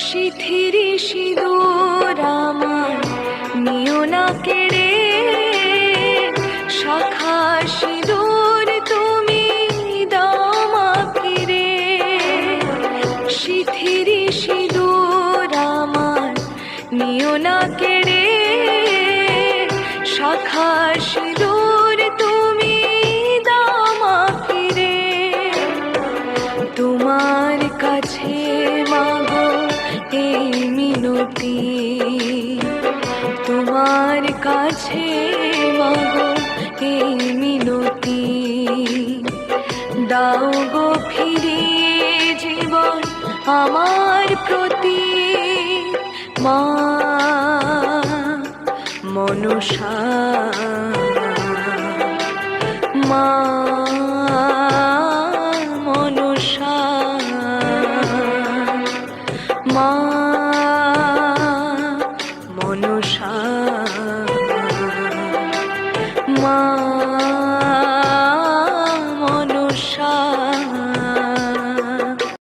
শিথিরি সিঁদুর আমার নিও না কেড়ে, শাখা সিঁদুর তুমি দাও মাকে রে। শিথিরি সিঁদুর আমার নিও না কেড়ে, শাখা সিঁদুর তুমি দাও মাকে রে। তোমার কাছে মাগো এই মিনতি, তোমার কাছে মাগো এই মিনতি। দাও গো ফিরিয়ে জীবন আমার প্রতি, মা মনসা, মা মনসা, মা মনসা, মা।